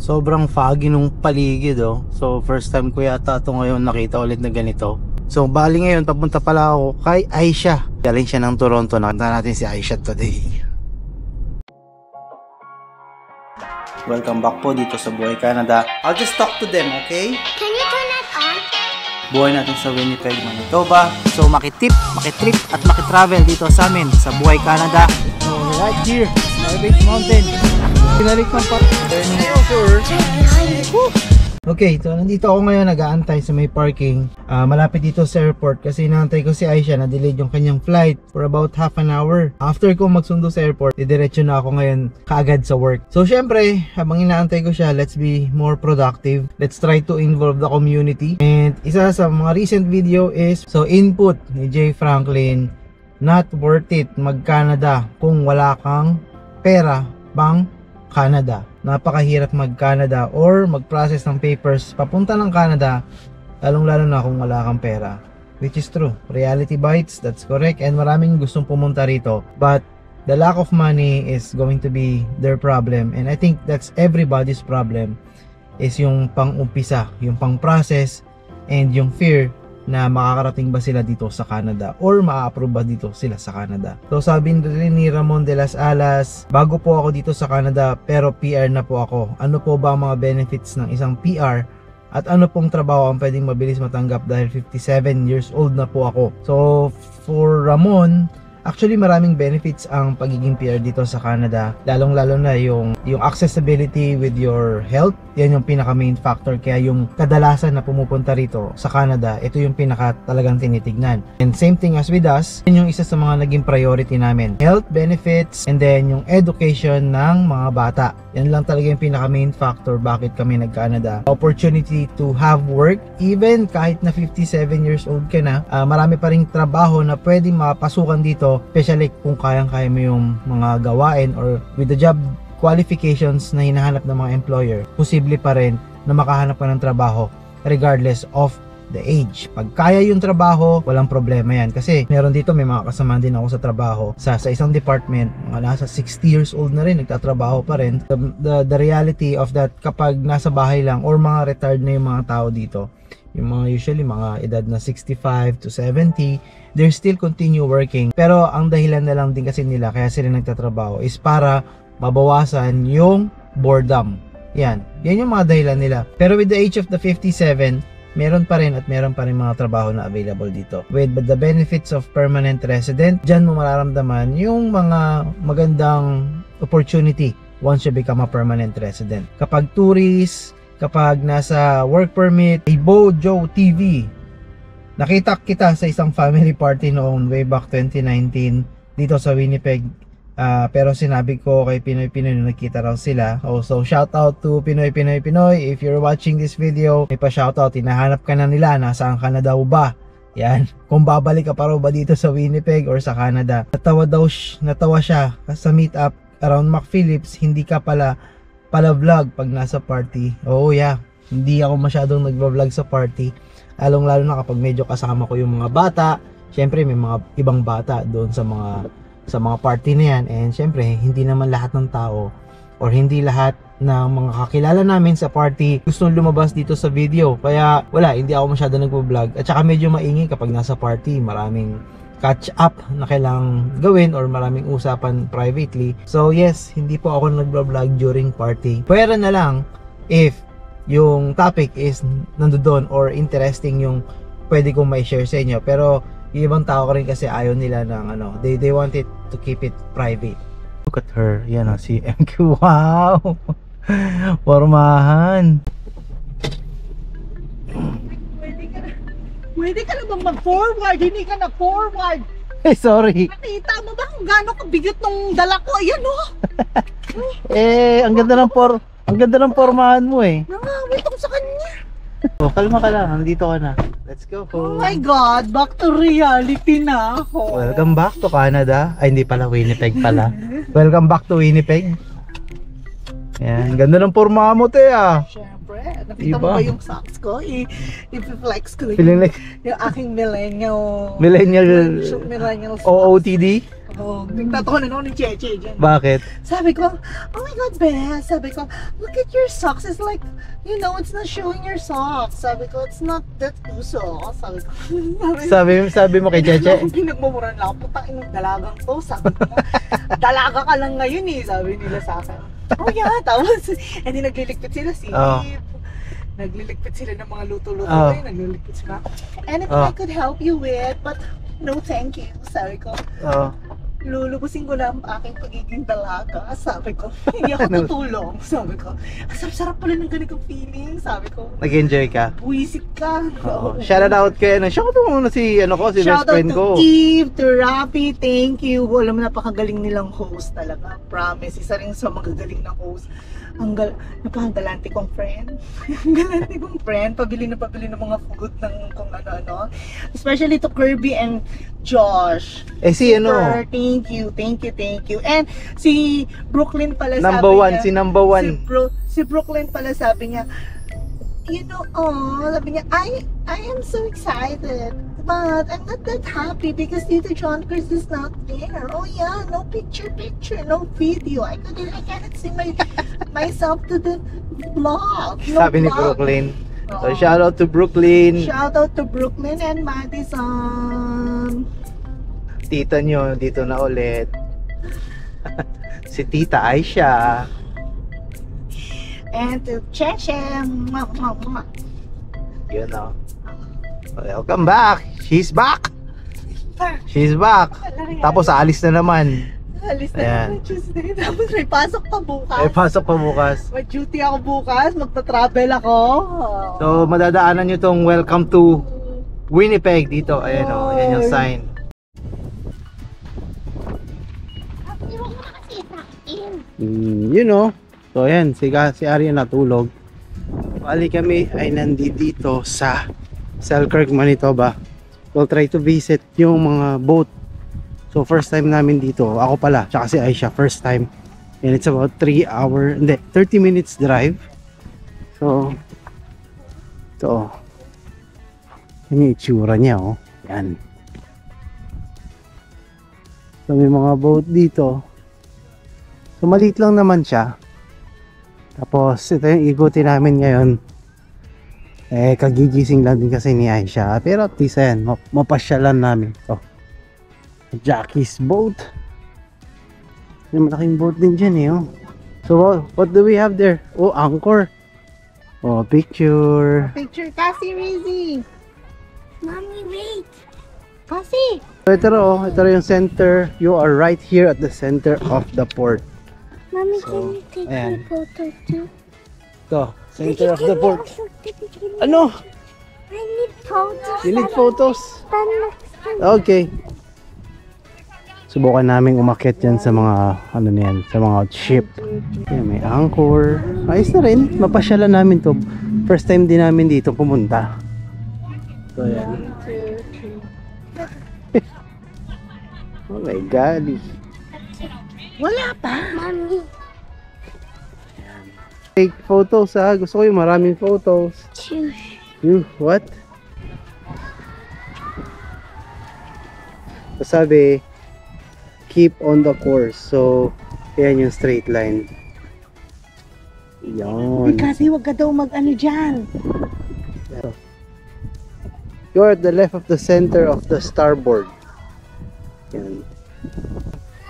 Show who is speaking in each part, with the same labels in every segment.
Speaker 1: Sobrang foggy nung paligid oh. So first time ko yata ito ngayon nakita ulit na ganito. So bali ngayon papunta pala ako kay Aisha. Galing siya ng Toronto. Nakita natin si Aisha today. Welcome back po dito sa Buhay Canada. I'll just talk to them, okay?
Speaker 2: Can you turn that on?
Speaker 1: Buhay natin sa Winnipeg, Manitoba. So makitrip at makitravel dito sa amin sa Buhay Canada. So right here, Norwich Mountain. Pinalik ng turning over. Okay, so nandito ako ngayon nag-aantay sa may parking. Malapit dito sa airport kasi inaantay ko si Aisha na delayed yung kanyang flight for about half an hour. After ko magsundo sa airport, didiretso na ako ngayon kaagad sa work. So syempre, habang inaantay ko siya, let's be more productive. Let's try to involve the community. And isa sa mga recent video is, so input ni Jay Franklin, not worth it mag-Canada kung wala kang pera pang Canada. Napakahirap mag-Canada or mag-process ng papers papunta ng Canada, lalong-lalo na kung wala kang pera. Which is true. Reality bites, that's correct. And maraming gustong pumunta rito. But the lack of money is going to be their problem. And I think that's everybody's problem. Is yung pang-umpisa, yung pang-process, and yung fear na makakarating ba sila dito sa Canada or maa-approve ba dito sila sa Canada. So sabi rin ni Ramon de las Alas, bago po ako dito sa Canada pero PR na po ako. Ano po ba ang mga benefits ng isang PR at ano pong trabaho ang pwedeng mabilis matanggap dahil 57 years old na po ako. So for Ramon, actually maraming benefits ang pagiging PR dito sa Canada, lalong-lalo na yung accessibility with your health. Yan yung pinaka main factor, kaya yung kadalasan na pumupunta rito sa Canada, ito yung pinaka talagang tinitignan. And same thing as with us, yun yung isa sa mga naging priority namin, health benefits and then yung education ng mga bata. Yan lang talaga yung pinaka main factor bakit kami nag-Canada. Opportunity to have work, even kahit na 57 years old ka na, marami pa ring trabaho na pwedeng mapasukan dito, especially kung kayang-kaya mo yung mga gawain or with the job qualifications na hinahanap ng mga employer, posible pa rin na makahanap ka ng trabaho regardless of the age. Pag kaya yung trabaho, walang problema yan. Kasi meron dito, may mga kasama din ako sa trabaho sa isang department, mga nasa 60 years old na rin, nagtatrabaho pa rin. The reality of that, kapag nasa bahay lang or mga retired na yung mga tao dito, yung mga usually mga edad na 65 to 70, they still continue working. Pero ang dahilan na lang din kasi nila kaya sila nagtatrabaho is para mabawasan yung boredom. Yan yung mga dahilan nila. Pero with the age of the 57, meron pa rin mga trabaho na available dito. With the benefits of permanent resident, dyan mo mararamdaman yung mga magandang opportunity once you become a permanent resident. Kapag tourist, kapag nasa work permit, Bojo TV, nakita kita sa isang family party noong way back 2019 dito sa Winnipeg. Pero sinabi ko kay Pinoy na nakita raw sila. So shout out to Pinoy. If you're watching this video, may pa shout out, hinahanap ka na nila, nasaan ka na daw ba? Yan, kung babalik ka pa raw ba dito sa Winnipeg or sa Canada. Natawa siya sa meetup around McPhillips, hindi ka pala vlog pag nasa party. Oh yeah, hindi ako masyadong nagva-vlog sa party, lalong-lalo na kapag medyo kasama ko yung mga bata. Syempre may mga ibang bata doon sa mga party na yan, and syempre hindi naman lahat ng tao or hindi lahat ng mga kakilala namin sa party gustong lumabas dito sa video, kaya hindi ako masyado nagvo-vlog. At saka medyo maingay kapag nasa party, maraming catch up na kailangang gawin or maraming usapan privately. So yes, hindi po ako nagvo-vlog during party. Pwera na lang if yung topic is nandoon or interesting yung pwede kong mai-share sa inyo. Pero yung ibang tao rin kasi ayaw nila ng they want it to keep it private. Look at her, yan si MQ. Wow, pormahan.
Speaker 3: Pwede ka na bang mag-forward? Hindi ka na-forward.
Speaker 1: Eh, sorry.
Speaker 3: Nakita mo ba kung gaano kabigat nung dala ko? Ayan
Speaker 1: ang ganda ng pormahan mo eh.
Speaker 3: Nangawit ako sa kanya.
Speaker 1: Kalma ka lang, nandito ka na. Let's go.
Speaker 3: Oh my God, back to reality na ako.
Speaker 1: Welcome back to Canada. Ay, hindi pala, Winnipeg pala. Welcome back to Winnipeg. Yan, ganda ng porma mo, te
Speaker 3: Siyempre, nakita mo ba yung socks ko? I-flex ko
Speaker 1: feeling like
Speaker 3: yung aking millennial
Speaker 1: OOTD.
Speaker 3: Oh, nagtatawanan ako ni Cheche dyan.
Speaker 1: Bakit?
Speaker 3: Sabi ko, oh my God, Beth. Sabi ko, look at your socks. It's like, you know, it's not showing your socks. Sabi ko, it's not that uso. Sabi ko,
Speaker 1: Sabi mo kay Cheche?
Speaker 3: Pinagmumuran lang ako, putang inang dalagang to. Sabi ko, dalaga ka lang ngayon eh. Sabi nila sa akin. Oh yeah, tapos, and then nagliligpit sila si nagliligpit sila ng mga luto-luto nagliligpit sila. Anything I could help you with, but no thank you. Sabi ko, lulubusin ko lang ang aking pagiging dalaga. Sabi ko, hindi ako tutulong. Sabi ko, ang sarap pala ng ganitong feeling. Sabi ko,
Speaker 1: Nag-enjoy ka?
Speaker 3: buwisit ka.
Speaker 1: Shout out kay shout out mo muna si si best friend ko.
Speaker 3: Shout out to Eve, to Rafi, thank you. Alam mo, napakagaling nilang host talaga. Promise, isa rin sa magagaling na host. Napakagalante kong friend. Galante kong friend. Pabili ng mga food ng kung ano-ano. Especially to Kirby and Josh.
Speaker 1: Si
Speaker 3: Super, thank you. And si Brooklyn pala
Speaker 1: number
Speaker 3: sabi
Speaker 1: one,
Speaker 3: niya.
Speaker 1: si number one.
Speaker 3: Si Brooklyn pala sabi niya, you know, sabi niya, I am so excited, but I'm not that happy because Tito John Chris is not there. Oh yeah, no picture, no video. I cannot see myself to the vlog. No
Speaker 1: Sabi ni
Speaker 3: vlog.
Speaker 1: Brooklyn. So shout out to Brooklyn.
Speaker 3: Shout out to Brooklyn and Madison.
Speaker 1: Tita nyo dito na ulit. Si Tita Aisha.
Speaker 3: And to Cheche.
Speaker 1: Yun o. Welcome back. She's back. Tapos aalis na naman.
Speaker 3: Alis na naman Tuesday. Tapos may pasok pa bukas. May duty ako bukas. Magta-travel ako.
Speaker 1: So madadaanan nyo tong welcome to Winnipeg dito. Ayan o. Ayan yung sign. You know. So ayan, si Arya natulog. Bali kami ay nandito sa Selkirk, Manitoba. We'll try to visit yung mga boat. So first time namin dito. Ako pala, tsaka si Aisha, first time. And it's about 30 minutes drive. So ito. Yan yung itsura niya, oh. Yan. So may mga boat dito. So maliit lang naman siya. Tapos ito yung ikutin namin ngayon. Kagigising lang din kasi ni Aisha. Pero at least ayan, mapasyalan namin ito. Jackie's boat. May malaking boat din dyan eh. Oh. So what do we have there? Oh, anchor. Oh, picture.
Speaker 3: Picture kasi, Rizzy. Mommy, wait. Kasi.
Speaker 1: So ito yung center. You are right here at the center of the port.
Speaker 2: Mommy,
Speaker 1: So,
Speaker 2: can you take
Speaker 1: ayan.
Speaker 2: my photo too?
Speaker 1: Ito, center of the port. Ano?
Speaker 2: I need photos.
Speaker 1: You need photos?
Speaker 2: Stand
Speaker 1: Okay. Subukan namin umakyat yan sa mga ano niyan, sa mga ship. Yan, may anchor. Ayos na rin, mapasyalan namin to. First time din namin dito pumunta. So yan. Oh my God.
Speaker 3: Wala pa.
Speaker 2: Mommy.
Speaker 1: Take photos ha. Gusto ko yung maraming photos.
Speaker 2: Choose.
Speaker 1: You, what? So sabi, keep on the course. So, yan yung straight line. Yan.
Speaker 3: Kasi wag ka daw mag-ano dyan.
Speaker 1: You're at the left of the center of the starboard. Yan.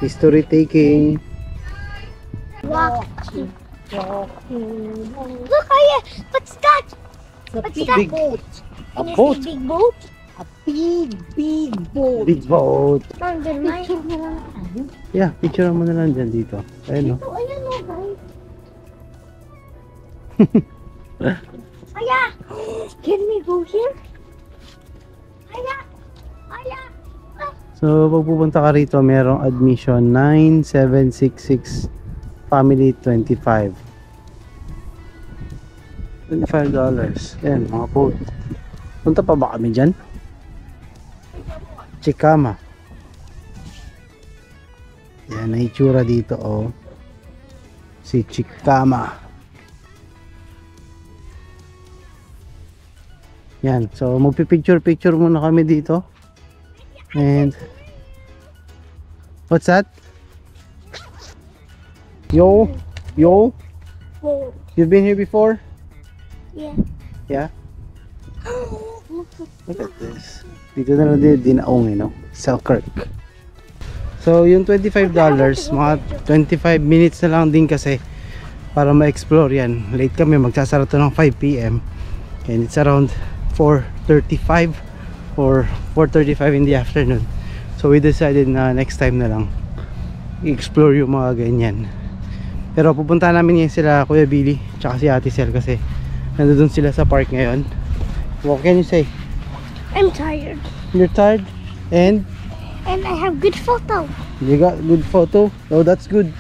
Speaker 1: History taking.
Speaker 2: Walk. Look, what's that? What's that?
Speaker 1: Big
Speaker 3: boat.
Speaker 1: A
Speaker 2: Can you
Speaker 1: boat.
Speaker 2: see big boat?
Speaker 3: A big boat.
Speaker 1: Big boat.
Speaker 2: Mom, then my
Speaker 1: Yeah, picture mo na lang dyan dito. Ayun o.
Speaker 2: Oh, ayan o, guys. Aya! Can we go here? Aya! Aya!
Speaker 1: So, pag pupunta ka rito, merong admission 9,766, family 25. $25. Yan, mga boat. Punta pa ba kami dyan? Chikama. Yan, na itsura dito, oh. Si Chikama. Yan, so magpipicture-picture muna kami dito. And What's that? Yo, yo,
Speaker 2: Whoa.
Speaker 1: you've been here before?
Speaker 2: Yeah.
Speaker 1: Yeah? Look at this. Dito na lang din dinaong, no? Selkirk. So, yung $25, mga 25 minutes na lang din kasi para ma-explore yan. Late kami, magsasara to ng 5 PM. And it's around 4:35 or 4:35 in the afternoon. So, we decided na next time na lang i-explore yung mga ganyan. Pero pupunta namin ngayon sila Kuya Billy tsaka si Ate Sel kasi nandun sila sa park ngayon. What can you say?
Speaker 2: I'm tired.
Speaker 1: You're tired? And
Speaker 2: I have good photo.
Speaker 1: you got good photo? Oh, that's good.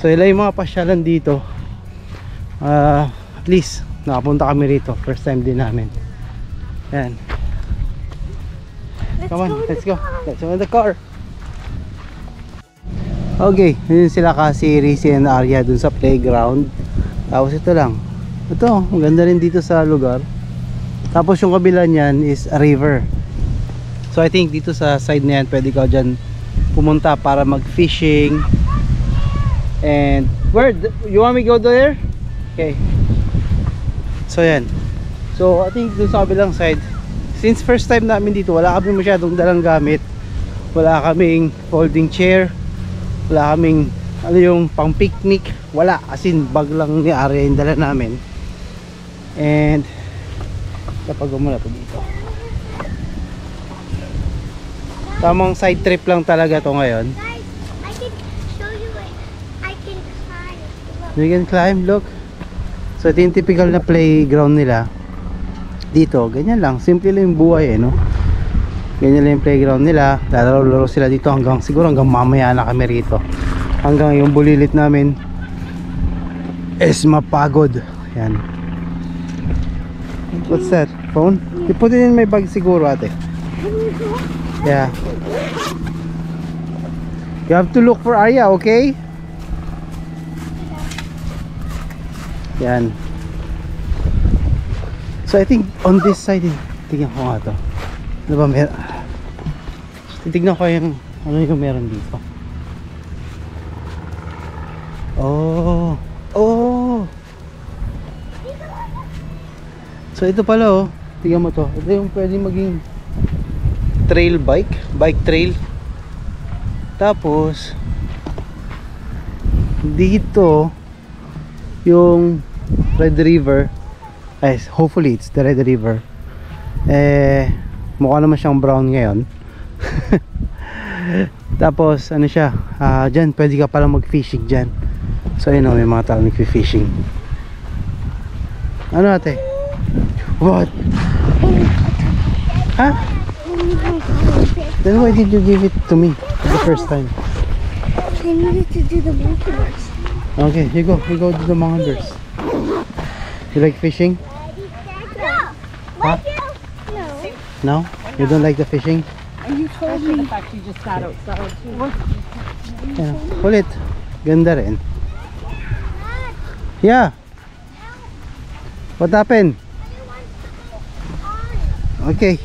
Speaker 1: So ila yung mga pasyalan dito. At least nakapunta kami rito. First time din namin. Yan. Come on, let's go. Let's go in the car. Okay, yun sila kasi Rizzy and Arya dun sa playground. Tapos ito lang. Ito, ang ganda rin dito sa lugar. Tapos yung kabila niyan is a river. So I think dito sa side na yan pwede ka dyan pumunta para mag-fishing. And where? You want me to go there? Okay. So yan. So I think dun sa kabilang side, since first time namin dito, wala kami masyadong dalang gamit. Wala kaming folding chair. Wala kaming ano yung pang picnic. Wala, as in bag lang ni Arya yung dala namin. And kapag muna to dito, tamang side trip lang talaga to ngayon.
Speaker 2: Guys, I can show you it. I can climb. Look.
Speaker 1: You can climb, look. So ito yung typical na playground nila dito. Ganyan lang, simple lang yung buhay no. Ganyan lang yung playground nila. Lalaro-laro sila dito hanggang siguro hanggang mamaya na kami rito. Hanggang yung bulilit namin is mapagod. Yan. What's that? Phone? You put it in my bag siguro, ate. Yeah. You have to look for Arya, okay? Yan. So I think on this side, tignan ko nga to. Ano ba meron? Titignan ko yung ano yung meron dito. Oh. Oh. So ito pala oh. Tignan mo to. Ito yung pwedeng maging trail bike. Bike trail. Tapos dito yung Red River. Ay, hopefully it's the Red River. Mukha naman siyang brown ngayon. Tapos ano siya, dyan pwede ka palang mag fishing dyan. So yun may mga tao nag-fishing. Ano ate? What? Ha? Then why did you give it to me the first time?
Speaker 2: I needed to do the multiverse.
Speaker 1: Okay, you go to the Mongers. You like fishing?
Speaker 2: No.
Speaker 1: Huh?
Speaker 2: No.
Speaker 1: No? You don't like the fishing?
Speaker 3: And you told me the fact you just sat outside.
Speaker 1: Yeah. Kulit. Ganda rin. Yeah. What happened? Okay.